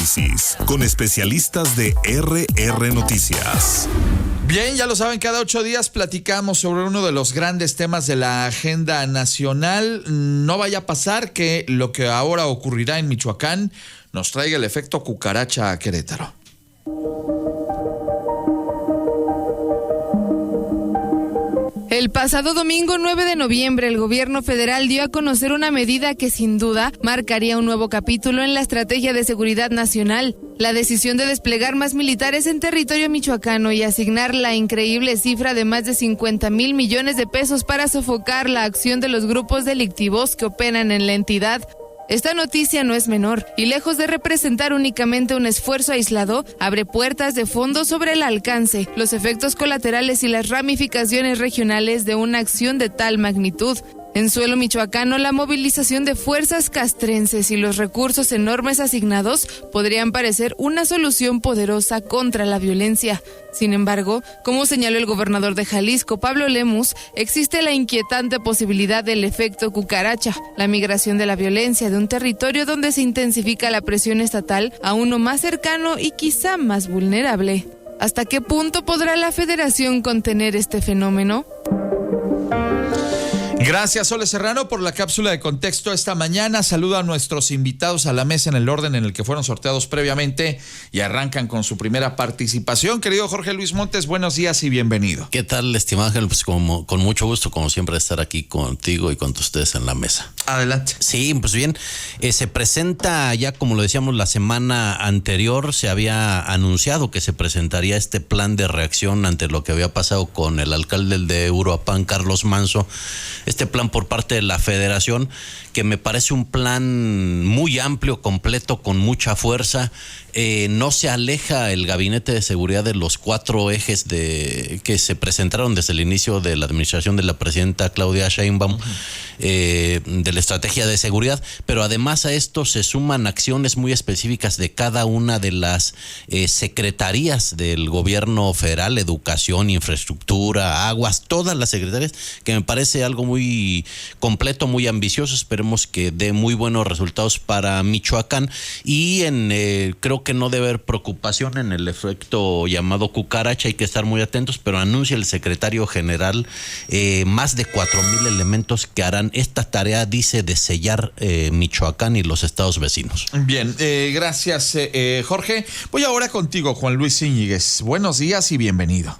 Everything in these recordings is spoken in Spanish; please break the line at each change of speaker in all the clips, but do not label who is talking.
análisis con especialistas de RR Noticias.
Bien, ya lo saben, cada 8 días platicamos sobre uno de los grandes temas de la agenda nacional. No vaya a pasar que lo que ahora ocurrirá en Michoacán nos traiga el efecto cucaracha a Querétaro.
El pasado domingo 9 de noviembre, el gobierno federal dio a conocer una medida que sin duda marcaría un nuevo capítulo en la estrategia de seguridad nacional. La decisión de desplegar más militares en territorio michoacano y asignar la increíble cifra de más de 50,000 millones de pesos para sofocar la acción de los grupos delictivos que operan en la entidad. Esta noticia no es menor y lejos de representar únicamente un esfuerzo aislado, abre puertas de fondo sobre el alcance, los efectos colaterales y las ramificaciones regionales de una acción de tal magnitud. En suelo michoacano, la movilización de fuerzas castrenses y los recursos enormes asignados podrían parecer una solución poderosa contra la violencia. Sin embargo, como señaló el gobernador de Jalisco, Pablo Lemus, existe la inquietante posibilidad del efecto cucaracha, la migración de la violencia de un territorio donde se intensifica la presión estatal a uno más cercano y quizá más vulnerable. ¿Hasta qué punto podrá la federación contener este fenómeno?
Gracias, Sole Serrano, por la cápsula de contexto esta mañana. Saluda a nuestros invitados a la mesa en el orden en el que fueron sorteados previamente y arrancan con su primera participación. Querido Jorge Luis Montes, buenos días y bienvenido.
¿Qué tal, estimado Ángel? Pues con mucho gusto, como siempre, estar aquí contigo y con ustedes en la mesa.
Adelante.
Sí, pues bien, se presenta ya, como lo decíamos la semana anterior, se había anunciado que se presentaría este plan de reacción ante lo que había pasado con el alcalde de Uruapan, Carlos Manzo. Este plan por parte de la federación, que me parece un plan muy amplio, completo, con mucha fuerza. No se aleja el gabinete de seguridad de los 4 ejes que se presentaron desde el inicio de la administración de la presidenta Claudia Sheinbaum, de la estrategia de seguridad, pero además a esto se suman acciones muy específicas de cada una de las secretarías del gobierno federal: educación, infraestructura, aguas, todas las secretarías, que me parece algo muy completo, muy ambicioso. Esperemos que dé muy buenos resultados para Michoacán y creo que no debe haber preocupación en el efecto llamado cucaracha. Hay que estar muy atentos, pero anuncia el secretario general más de 4,000 elementos que harán esta tarea, dice, de sellar Michoacán y los estados vecinos.
Bien, gracias, Jorge. Voy ahora contigo, Juan Luis Íñiguez. Buenos días y bienvenido.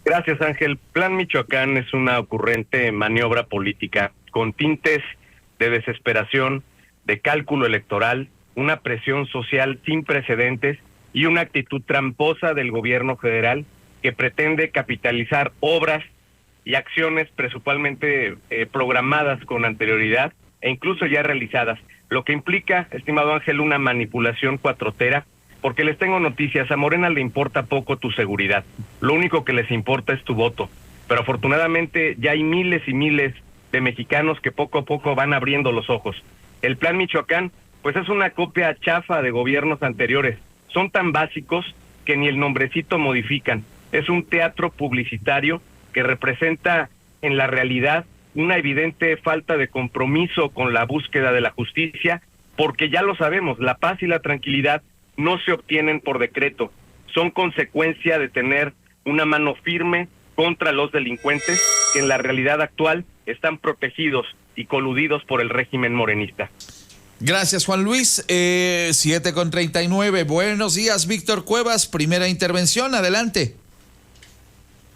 Gracias, Ángel. Plan Michoacán es una ocurrente maniobra política con tintes de desesperación, de cálculo electoral, una presión social sin precedentes y una actitud tramposa del gobierno federal que pretende capitalizar obras y acciones presupuestalmente programadas con anterioridad e incluso ya realizadas, lo que implica, estimado Ángel, una manipulación cuatrotera, porque les tengo noticias: a Morena le importa poco tu seguridad, lo único que les importa es tu voto, pero afortunadamente ya hay miles y miles de mexicanos que poco a poco van abriendo los ojos. El Plan Michoacán pues es una copia chafa de gobiernos anteriores. Son tan básicos que ni el nombrecito modifican. Es un teatro publicitario que representa en la realidad una evidente falta de compromiso con la búsqueda de la justicia, porque ya lo sabemos, la paz y la tranquilidad no se obtienen por decreto. Son consecuencia de tener una mano firme contra los delincuentes que en la realidad actual están protegidos y coludidos por el régimen morenista.
Gracias, Juan Luis. 7:39. Buenos días, Víctor Cuevas. Primera intervención, adelante.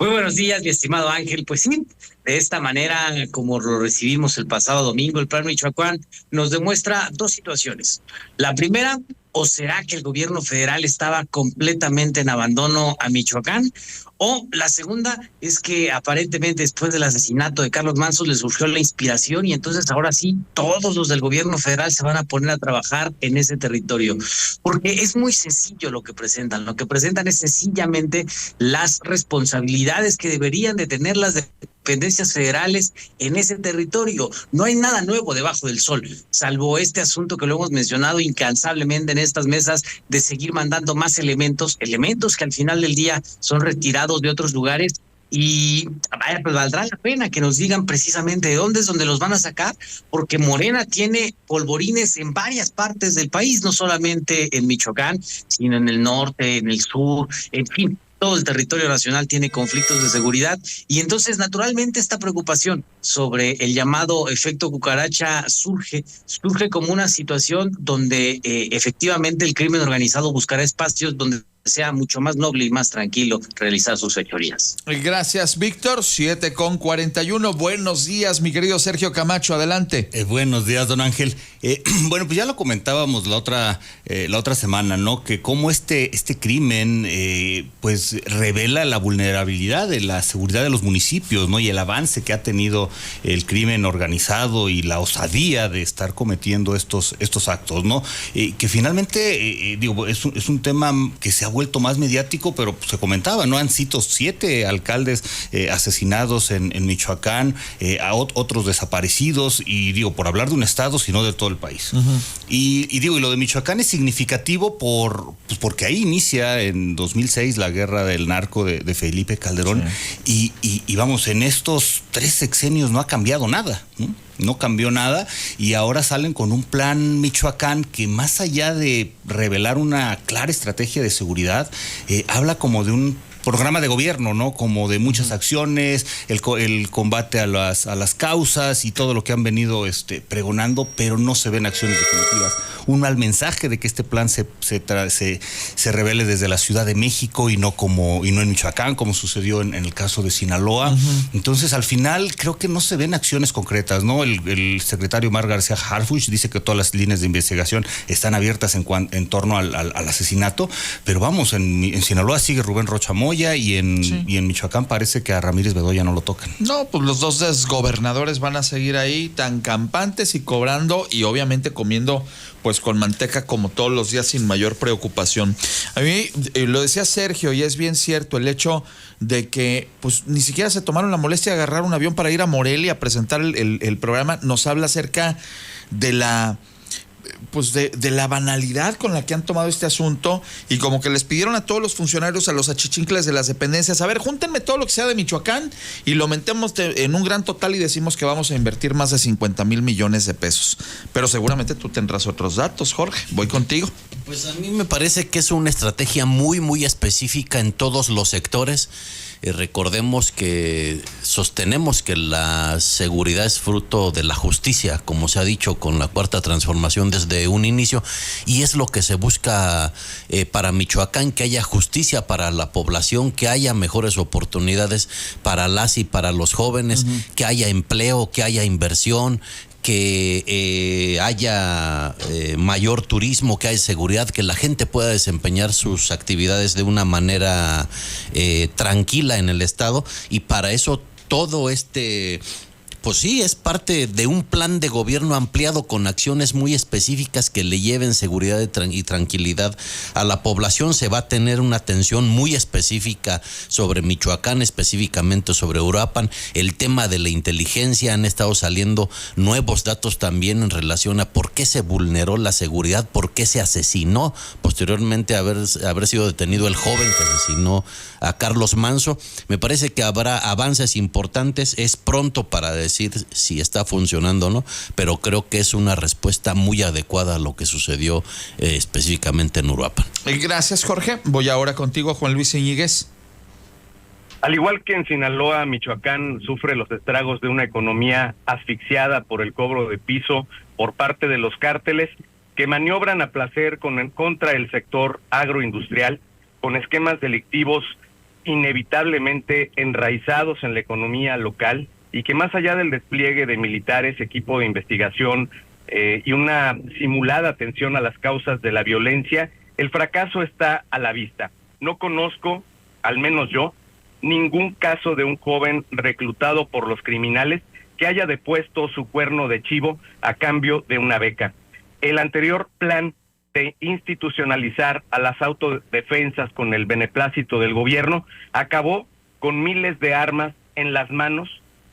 Muy buenos días, mi estimado Ángel. Pues sí, de esta manera, como lo recibimos el pasado domingo, el Plan Michoacán nos demuestra 2 situaciones. La primera, ¿o será que el gobierno federal estaba completamente en abandono a Michoacán? O la segunda es que aparentemente después del asesinato de Carlos Manzo le surgió la inspiración y entonces ahora sí todos los del gobierno federal se van a poner a trabajar en ese territorio. Porque es muy sencillo lo que presentan. Lo que presentan es sencillamente las responsabilidades que deberían de tener las dependencias federales en ese territorio. No hay nada nuevo debajo del sol, salvo este asunto que lo hemos mencionado incansablemente en estas mesas de seguir mandando más elementos que al final del día son retirados de otros lugares Y vaya, pues valdrá la pena que nos digan precisamente de dónde es donde los van a sacar, porque Morena tiene polvorines en varias partes del país, no solamente en Michoacán, sino en el norte, en el sur, en fin. Todo el territorio nacional tiene conflictos de seguridad y entonces naturalmente esta preocupación sobre el llamado efecto cucaracha surge como una situación donde efectivamente el crimen organizado buscará espacios donde sea mucho más noble y más tranquilo realizar sus fechorías.
Gracias, Víctor. 7:41. Buenos días, mi querido Sergio Camacho. Adelante.
Buenos días, don Ángel. Bueno, pues ya lo comentábamos la otra semana, ¿no? Que cómo este crimen, pues revela la vulnerabilidad de la seguridad de los municipios, ¿no? Y el avance que ha tenido el crimen organizado y la osadía de estar cometiendo estos actos, ¿no? Que finalmente, digo, es un tema que se ha vuelto más mediático, pero pues, se comentaba, ¿no? Han sido 7 alcaldes asesinados en Michoacán, otros desaparecidos, y digo, por hablar de un estado, sino de todo el país. Uh-huh. Y digo, y lo de Michoacán es significativo porque ahí inicia en 2006 la guerra del narco de Felipe Calderón, sí. Y vamos, en estos 3 sexenios no ha cambiado nada, ¿no? No cambió nada y ahora salen con un plan Michoacán que, más allá de revelar una clara estrategia de seguridad, habla como de un programa de gobierno, ¿no? Como de muchas acciones, el combate a las causas y todo lo que han venido pregonando, pero no se ven acciones definitivas. Un mal mensaje de que este plan se revele desde la Ciudad de México y no en Michoacán, como sucedió en el caso de Sinaloa. Uh-huh. Entonces, al final, creo que no se ven acciones concretas, ¿no? El secretario Mar García Harfuch dice que todas las líneas de investigación están abiertas en torno al asesinato, pero vamos, en Sinaloa sigue Rubén Rocha Moya y en Michoacán parece que a Ramírez Bedoya no lo tocan.
No, pues los 2 desgobernadores van a seguir ahí tan campantes y cobrando y obviamente comiendo pues con manteca como todos los días sin mayor preocupación. A mí lo decía Sergio y es bien cierto el hecho de que pues ni siquiera se tomaron la molestia de agarrar un avión para ir a Morelia a presentar el programa. Nos habla acerca de la banalidad con la que han tomado este asunto y como que les pidieron a todos los funcionarios, a los achichincles de las dependencias, a ver, júntenme todo lo que sea de Michoacán y lo metemos en un gran total y decimos que vamos a invertir más de 50,000 millones de pesos. Pero seguramente tú tendrás otros datos, Jorge. Voy contigo.
Pues a mí me parece que es una estrategia muy, muy específica en todos los sectores. Recordemos que sostenemos que la seguridad es fruto de la justicia, como se ha dicho con la Cuarta Transformación desde un inicio, y es lo que se busca para Michoacán, que haya justicia para la población, que haya mejores oportunidades para las y para los jóvenes, uh-huh. Que haya empleo, que haya inversión, que haya mayor turismo, que haya seguridad, que la gente pueda desempeñar sus actividades de una manera tranquila en el estado, y para eso todo pues sí, es parte de un plan de gobierno ampliado con acciones muy específicas que le lleven seguridad y tranquilidad a la población. Se va a tener una atención muy específica sobre Michoacán, específicamente sobre Uruapan. El tema de la inteligencia, han estado saliendo nuevos datos también en relación a por qué se vulneró la seguridad, por qué se asesinó posteriormente a haber sido detenido el joven que asesinó a Carlos Manso. Me parece que habrá avances importantes. Es pronto para decir si está funcionando o no, pero creo que es una respuesta muy adecuada a lo que sucedió específicamente en Uruapan.
Gracias, Jorge. Voy ahora contigo, Juan Luis Íñiguez.
Al igual que en Sinaloa, Michoacán sufre los estragos de una economía asfixiada por el cobro de piso por parte de los cárteles que maniobran a placer contra el sector agroindustrial con esquemas delictivos inevitablemente enraizados en la economía local, y que más allá del despliegue de militares, equipo de investigación y una simulada atención a las causas de la violencia, el fracaso está a la vista. No conozco, al menos yo, ningún caso de un joven reclutado por los criminales que haya depuesto su cuerno de chivo a cambio de una beca. El anterior plan de institucionalizar a las autodefensas con el beneplácito del gobierno acabó con miles de armas en las manos,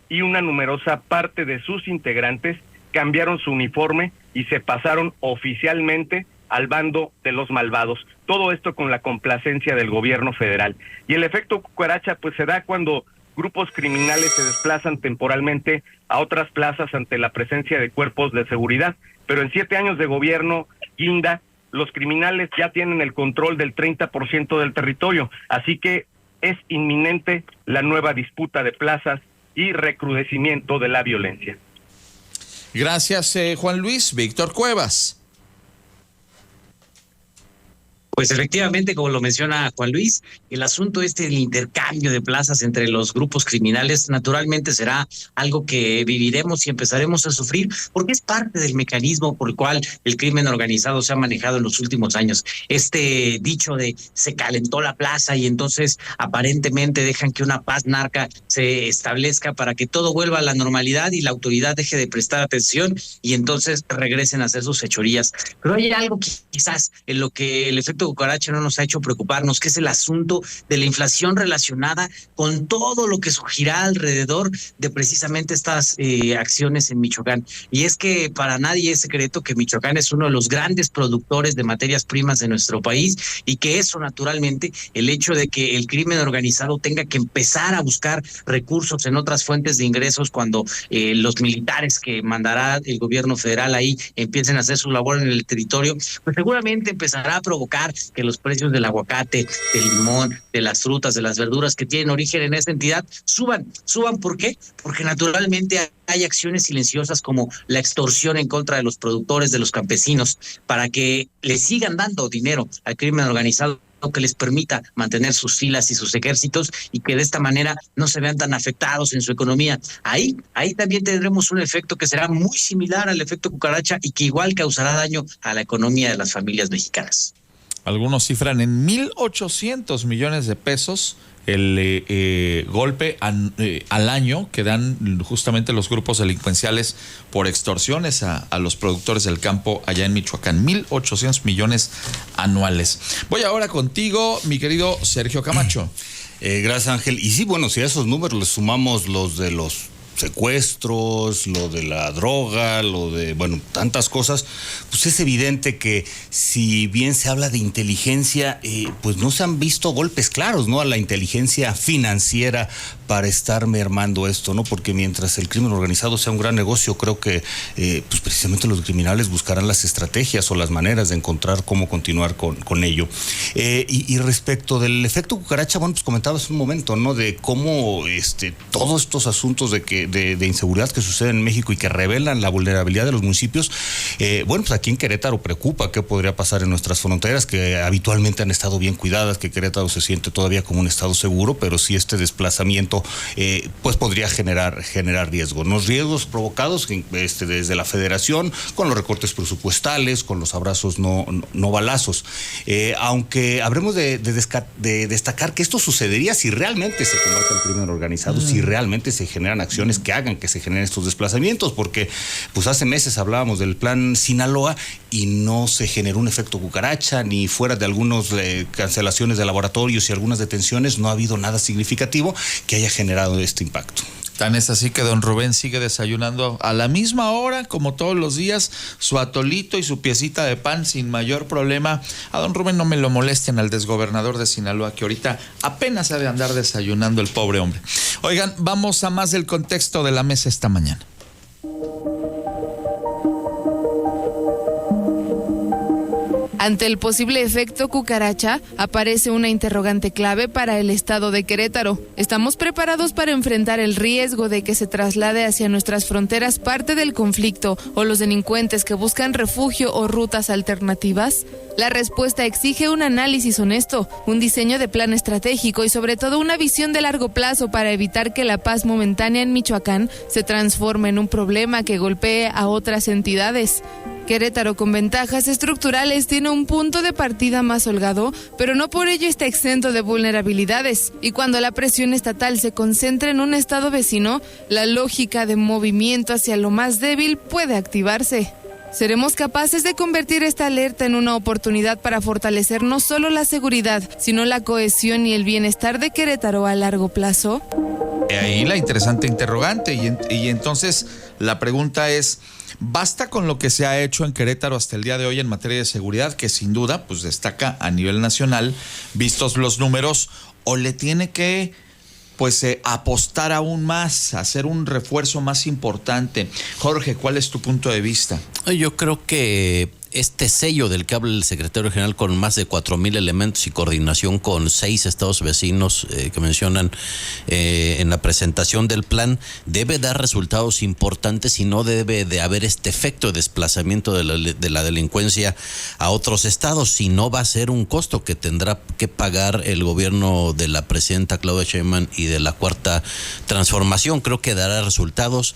y una numerosa parte de sus integrantes cambiaron su uniforme y se pasaron oficialmente al bando de los malvados. Todo esto con la complacencia del gobierno federal. Y el efecto cucaracha pues se da cuando grupos criminales se desplazan temporalmente a otras plazas ante la presencia de cuerpos de seguridad. Pero en 7 años de gobierno, Guinda, los criminales ya tienen el control del 30% del territorio, así que es inminente la nueva disputa de plazas y recrudecimiento de la violencia.
Gracias, Juan Luis. Víctor Cuevas.
Pues efectivamente, como lo menciona Juan Luis, el asunto del intercambio de plazas entre los grupos criminales naturalmente será algo que viviremos y empezaremos a sufrir, porque es parte del mecanismo por el cual el crimen organizado se ha manejado en los últimos años. Este dicho de se calentó la plaza y entonces aparentemente dejan que una paz narca se establezca para que todo vuelva a la normalidad y la autoridad deje de prestar atención y entonces regresen a hacer sus fechorías. Pero hay algo que quizás en lo que el efecto cucaracha no nos ha hecho preocuparnos, que es el asunto de la inflación relacionada con todo lo que surgirá alrededor de precisamente estas acciones en Michoacán. Y es que para nadie es secreto que Michoacán es uno de los grandes productores de materias primas de nuestro país y que eso naturalmente, el hecho de que el crimen organizado tenga que empezar a buscar recursos en otras fuentes de ingresos cuando los militares que mandará el gobierno federal ahí empiecen a hacer su labor en el territorio, pues seguramente empezará a provocar que los precios del aguacate, del limón, de las frutas, de las verduras que tienen origen en esta entidad suban. ¿Por qué? Porque naturalmente hay acciones silenciosas como la extorsión en contra de los productores, de los campesinos, para que le sigan dando dinero al crimen organizado que les permita mantener sus filas y sus ejércitos y que de esta manera no se vean tan afectados en su economía. Ahí también tendremos un efecto que será muy similar al efecto cucaracha y que igual causará daño a la economía de las familias mexicanas.
Algunos cifran en 1,800 millones de pesos el golpe al año que dan justamente los grupos delincuenciales por extorsiones a los productores del campo allá en Michoacán. 1,800 millones anuales. Voy ahora contigo, mi querido Sergio Camacho.
Gracias, Ángel. Y sí, bueno, si a esos números les sumamos los de los secuestros, lo de la droga, lo de, bueno, tantas cosas, pues es evidente que si bien se habla de inteligencia, pues no se han visto golpes claros, ¿no? A la inteligencia financiera para estar mermando esto, ¿no? Porque mientras el crimen organizado sea un gran negocio, creo que pues precisamente los criminales buscarán las estrategias o las maneras de encontrar cómo continuar con ello. Y respecto del efecto cucaracha, bueno, pues comentabas un momento, ¿no? De cómo todos estos asuntos de inseguridad que suceden en México y que revelan la vulnerabilidad de los municipios, bueno, pues aquí en Querétaro preocupa qué podría pasar en nuestras fronteras, que habitualmente han estado bien cuidadas, que Querétaro se siente todavía como un estado seguro, pero sí este desplazamiento pues podría generar riesgos. Los riesgos provocados desde la federación, con los recortes presupuestales, con los abrazos no balazos. Aunque habremos de destacar que esto sucedería si realmente se combate el crimen organizado, si realmente se generan acciones que hagan que se generen estos desplazamientos, porque pues hace meses hablábamos del plan Sinaloa y no se generó un efecto cucaracha, ni fuera de algunas cancelaciones de laboratorios y algunas detenciones, no ha habido nada significativo que haya generado este impacto.
Tan es así que don Rubén sigue desayunando a la misma hora, como todos los días, su atolito y su piecita de pan sin mayor problema. A don Rubén no me lo molesten, al desgobernador de Sinaloa, que ahorita apenas ha de andar desayunando el pobre hombre. Oigan, vamos a más del contexto de la mesa esta mañana.
Ante el posible efecto cucaracha, aparece una interrogante clave para el estado de Querétaro. ¿Estamos preparados para enfrentar el riesgo de que se traslade hacia nuestras fronteras parte del conflicto o los delincuentes que buscan refugio o rutas alternativas? La respuesta exige un análisis honesto, un diseño de plan estratégico y sobre todo una visión de largo plazo para evitar que la paz momentánea en Michoacán se transforme en un problema que golpee a otras entidades. Querétaro, con ventajas estructurales, tiene un punto de partida más holgado, pero no por ello está exento de vulnerabilidades. Y cuando la presión estatal se concentra en un estado vecino, la lógica de movimiento hacia lo más débil puede activarse. ¿Seremos capaces de convertir esta alerta en una oportunidad para fortalecer no solo la seguridad, sino la cohesión y el bienestar de Querétaro a largo plazo?
Ahí la interesante interrogante, y entonces la pregunta es: ¿basta con lo que se ha hecho en Querétaro hasta el día de hoy en materia de seguridad, que sin duda pues destaca a nivel nacional, vistos los números, o le tiene que pues apostar aún más, hacer un refuerzo más importante. Jorge, ¿cuál es tu punto de vista?
Yo creo que este sello del que habla el secretario general, con más de 4,000 elementos y coordinación con 6 estados vecinos que mencionan en la presentación del plan, debe dar resultados importantes y no debe de haber este efecto de desplazamiento de la delincuencia a otros estados, si no va a ser un costo que tendrá que pagar el gobierno de la presidenta Claudia Sheinbaum y de la Cuarta Transformación. Creo que dará resultados,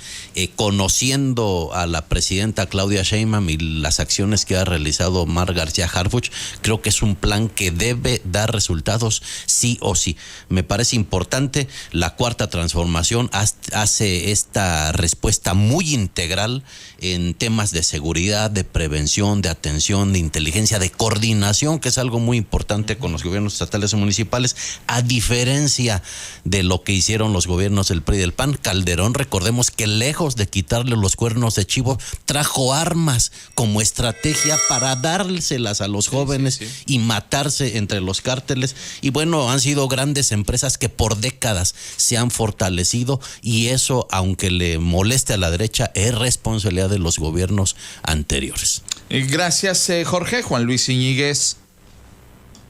conociendo a la presidenta Claudia Sheinbaum y las acciones que ha realizado Omar García Harfuch. Creo que es un plan que debe dar resultados sí o sí. Me parece importante. La Cuarta Transformación hace esta respuesta muy integral en temas de seguridad, de prevención, de atención, de inteligencia, de coordinación, que es algo muy importante con los gobiernos estatales y municipales, a diferencia de lo que hicieron los gobiernos del PRI y del PAN. Calderón, recordemos que lejos de quitarle los cuernos de chivo, trajo armas como estrategia para dárselas a los jóvenes y matarse entre los cárteles. Y bueno, han sido grandes empresas que por décadas se han fortalecido, y eso, aunque le moleste a la derecha, es responsabilidad de los gobiernos anteriores.
Gracias, Jorge. Juan Luis Íñiguez.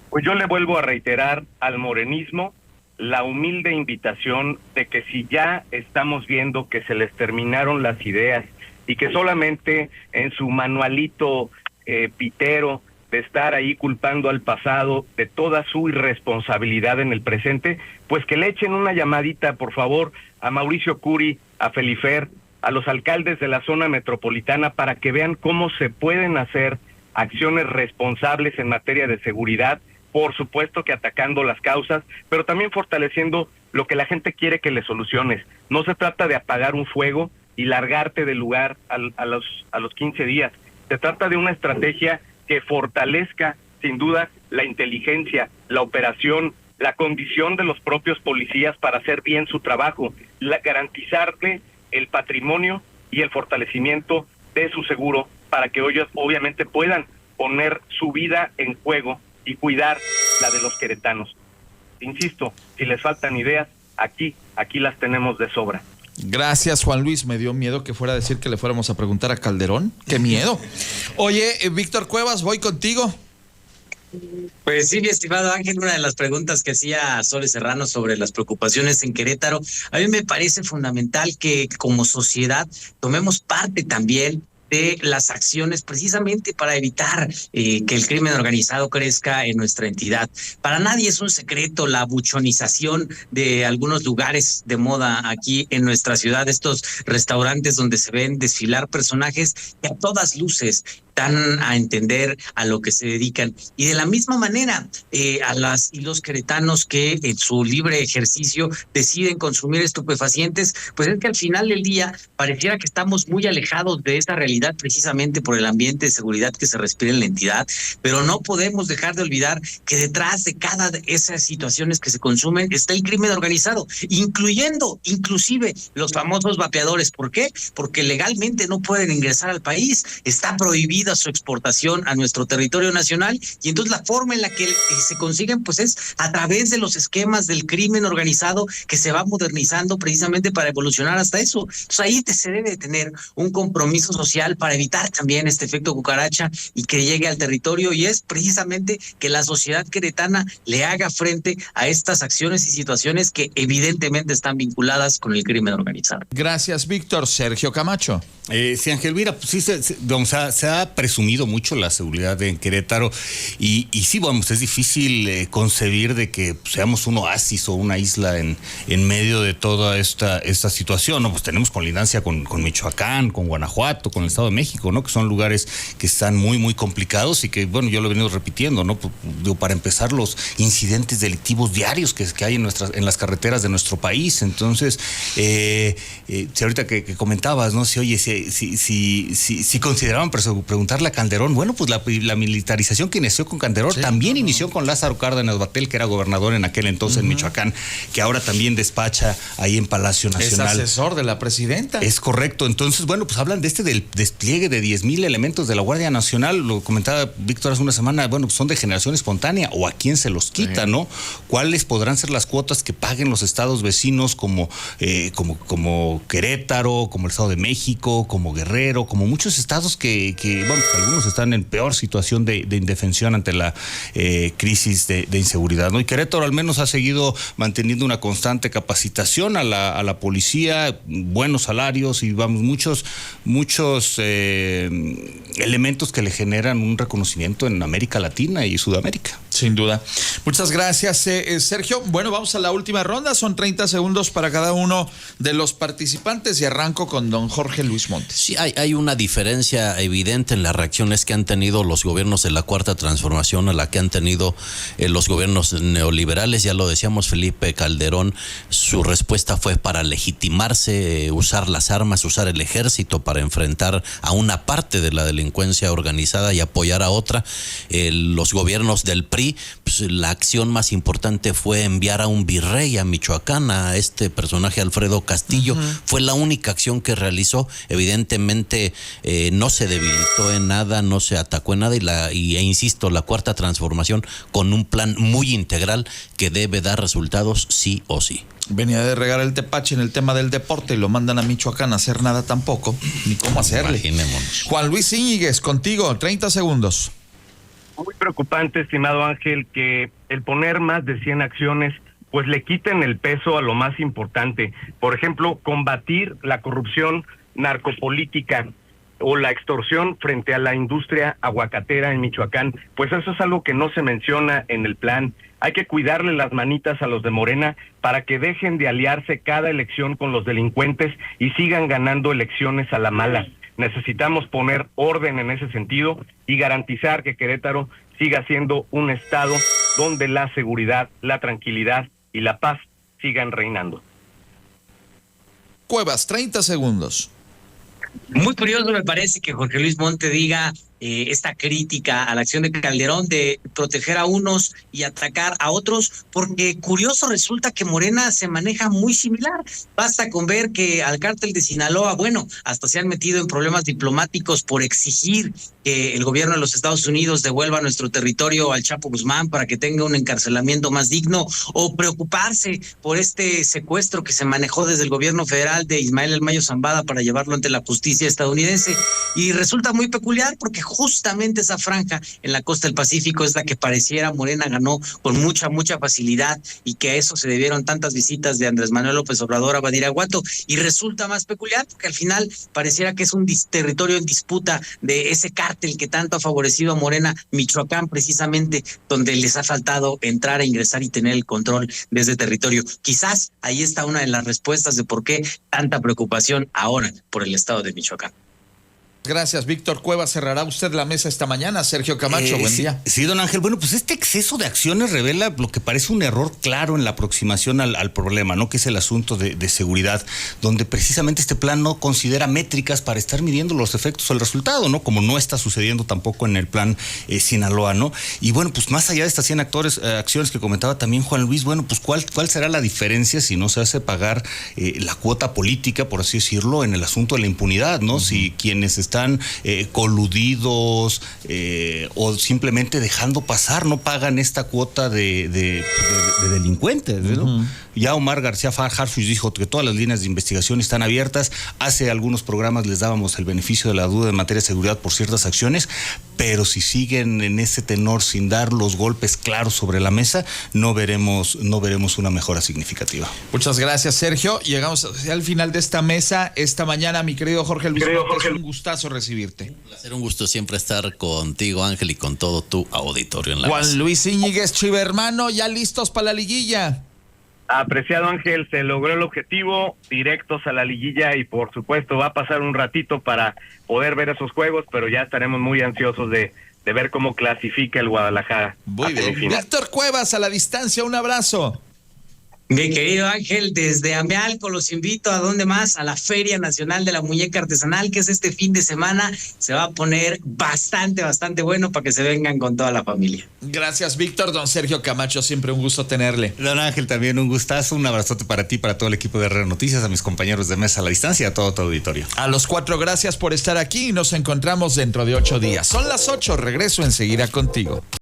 Pues yo le vuelvo a reiterar al morenismo la humilde invitación de que si ya estamos viendo que se les terminaron las ideas y que solamente en su manualito pitero de estar ahí culpando al pasado de toda su irresponsabilidad en el presente, pues que le echen una llamadita, por favor, a Mauricio Curi, a Felifer, a los alcaldes de la zona metropolitana, para que vean cómo se pueden hacer acciones responsables en materia de seguridad, por supuesto que atacando las causas, pero también fortaleciendo lo que la gente quiere que le soluciones. No se trata de apagar un fuego y largarte del lugar a los 15 días. Se trata de una estrategia que fortalezca, sin duda, la inteligencia, la operación, la condición de los propios policías para hacer bien su trabajo, garantizarle el patrimonio y el fortalecimiento de su seguro para que ellos obviamente puedan poner su vida en juego y cuidar la de los queretanos. Insisto, si les faltan ideas, aquí las tenemos de sobra.
Gracias, Juan Luis. Me dio miedo que fuera a decir que le fuéramos a preguntar a Calderón. ¡Qué miedo! Oye, Víctor Cuevas, voy contigo.
Pues sí, mi estimado Ángel, una de las preguntas que hacía Sole Serrano sobre las preocupaciones en Querétaro, a mí me parece fundamental que como sociedad tomemos parte también de las acciones precisamente para evitar que el crimen organizado crezca en nuestra entidad. Para nadie es un secreto la buchonización de algunos lugares de moda aquí en nuestra ciudad, estos restaurantes donde se ven desfilar personajes que a todas luces dan a entender a lo que se dedican. Y de la misma manera, a las y los queretanos que en su libre ejercicio deciden consumir estupefacientes, pues es que al final del día pareciera que estamos muy alejados de esa realidad precisamente por el ambiente de seguridad que se respira en la entidad, pero no podemos dejar de olvidar que detrás de cada de esas situaciones que se consumen está el crimen organizado, inclusive los famosos vapeadores. ¿Por qué? Porque legalmente no pueden ingresar al país, está prohibido su exportación a nuestro territorio nacional, y entonces la forma en la que se consiguen pues es a través de los esquemas del crimen organizado que se va modernizando precisamente para evolucionar hasta eso. Entonces ahí se debe tener un compromiso social para evitar también este efecto cucaracha y que llegue al territorio, y es precisamente que la sociedad queretana le haga frente a estas acciones y situaciones que evidentemente están vinculadas con el crimen organizado.
Gracias, Víctor. Sergio Camacho.
Sí, Ángel, mira, pues sí, se ha presumido mucho la seguridad en Querétaro y sí, vamos, es difícil concebir de que seamos un oasis o una isla en medio de toda esta situación, ¿no? Pues tenemos colindancia con Michoacán, con Guanajuato, con el Estado de México, ¿no? Que son lugares que están muy, muy complicados y que, bueno, yo lo he venido repitiendo, ¿no? Pues, digo, para empezar, los incidentes delictivos diarios que hay en las carreteras de nuestro país. Entonces, si ahorita que comentabas, ¿no? Si consideraban preocupación preguntarle a Calderón, bueno, pues la militarización que inició con Calderón también inició con Lázaro Cárdenas Batel, que era gobernador en aquel entonces en Michoacán, que ahora también despacha ahí en Palacio Nacional.
Es asesor de la presidenta.
Es correcto. Entonces, bueno, pues hablan del despliegue de 10,000 elementos de la Guardia Nacional. Lo comentaba Víctor hace una semana, bueno, pues son de generación espontánea, o a quién se los quita, ¿no? ¿Cuáles podrán ser las cuotas que paguen los estados vecinos como Querétaro, como el Estado de México, como Guerrero, como muchos estados que bueno, algunos están en peor situación de indefensión ante la crisis de inseguridad, ¿no? Y Querétaro al menos ha seguido manteniendo una constante capacitación a la policía, buenos salarios y vamos, muchos elementos que le generan un reconocimiento en América Latina y Sudamérica.
Sin duda. Muchas gracias, Sergio. Bueno, vamos a la última ronda. Son 30 segundos para cada uno de los participantes y arranco con don Jorge Luis Montes.
Sí, hay una diferencia evidente en las reacciones que han tenido los gobiernos de la Cuarta Transformación a la que han tenido los gobiernos neoliberales. Ya lo decíamos, Felipe Calderón, su respuesta fue para legitimarse, usar las armas, usar el ejército para enfrentar a una parte de la delincuencia organizada y apoyar a otra. Los gobiernos del PRI, pues, la acción más importante fue enviar a un virrey a Michoacán, a este personaje Alfredo Castillo. Fue la única acción que realizó. Evidentemente no se debilitó en nada, no se atacó en nada e insisto, la Cuarta Transformación con un plan muy integral que debe dar resultados sí o sí.
Venía de regar el tepache en el tema del deporte y lo mandan a Michoacán a hacer nada tampoco, ni cómo hacerle.
Imaginémonos.
Juan Luis Íñiguez, contigo, 30 segundos.
Muy preocupante, estimado Ángel, que el poner más de 100 acciones pues le quiten el peso a lo más importante. Por ejemplo, combatir la corrupción narcopolítica o la extorsión frente a la industria aguacatera en Michoacán, pues eso es algo que no se menciona en el plan. Hay que cuidarle las manitas a los de Morena para que dejen de aliarse cada elección con los delincuentes y sigan ganando elecciones a la mala. Necesitamos poner orden en ese sentido y garantizar que Querétaro siga siendo un estado donde la seguridad, la tranquilidad y la paz sigan reinando.
Cuevas, 30 segundos.
Muy curioso me parece que Jorge Luis Monte diga esta crítica a la acción de Calderón de proteger a unos y atacar a otros, porque curioso resulta que Morena se maneja muy similar. Basta con ver que al cártel de Sinaloa, bueno, hasta se han metido en problemas diplomáticos por exigir que el gobierno de los Estados Unidos devuelva a nuestro territorio al Chapo Guzmán para que tenga un encarcelamiento más digno, o preocuparse por este secuestro que se manejó desde el gobierno federal de Ismael El Mayo Zambada para llevarlo ante la justicia estadounidense. Y resulta muy peculiar porque justamente esa franja en la costa del Pacífico es la que pareciera Morena ganó con mucha facilidad, y que a eso se debieron tantas visitas de Andrés Manuel López Obrador a Badiraguato. Y resulta más peculiar porque al final pareciera que es un territorio en disputa de ese cártel que tanto ha favorecido a Morena, Michoacán precisamente, donde les ha faltado entrar, a ingresar y tener el control de ese territorio. Quizás ahí está una de las respuestas de por qué tanta preocupación ahora por el estado de Michoacán.
Gracias, Víctor Cuevas. Cerrará usted la mesa esta mañana. Sergio Camacho, buen día.
Sí, don Ángel. Bueno, pues este exceso de acciones revela lo que parece un error claro en la aproximación al problema, ¿no? Que es el asunto de seguridad, donde precisamente este plan no considera métricas para estar midiendo los efectos o el resultado, ¿no? Como no está sucediendo tampoco en el plan Sinaloa, ¿no? Y bueno, pues más allá de estas 100 acciones que comentaba también Juan Luis, bueno, pues ¿cuál será la diferencia si no se hace pagar la cuota política, por así decirlo, en el asunto de la impunidad, ¿no? Si quienes están coludidos o simplemente dejando pasar, no pagan esta cuota de delincuentes, ¿no? Ya Omar García Harfuch dijo que todas las líneas de investigación están abiertas. Hace algunos programas les dábamos el beneficio de la duda en materia de seguridad por ciertas acciones, pero si siguen en ese tenor sin dar los golpes claros sobre la mesa, no veremos una mejora significativa.
Muchas gracias, Sergio. Llegamos al final de esta mesa esta mañana, mi querido Jorge Luis Montes. Un gustazo recibirte.
Un placer, un gusto siempre estar contigo, Ángel, y con todo tu auditorio en la
Juan
mesa.
Luis Íñiguez, Chiva hermano, ya listos para la liguilla.
Apreciado Ángel, se logró el objetivo, directos a la liguilla, y por supuesto va a pasar un ratito para poder ver esos juegos, pero ya estaremos muy ansiosos de ver cómo clasifica el Guadalajara.
Muy bien. Víctor Cuevas, a la distancia, un abrazo.
Mi querido Ángel, desde Amealco los invito a dónde más, a la Feria Nacional de la Muñeca Artesanal, que es este fin de semana. Se va a poner bastante bueno para que se vengan con toda la familia.
Gracias, Víctor. Don Sergio Camacho, siempre un gusto tenerle.
Don Ángel, también un gustazo, un abrazote para ti, para todo el equipo de RR Noticias, a mis compañeros de mesa a la distancia y a todo tu auditorio.
A los 4, gracias por estar aquí y nos encontramos dentro de 8 días. Son las 8, regreso enseguida contigo.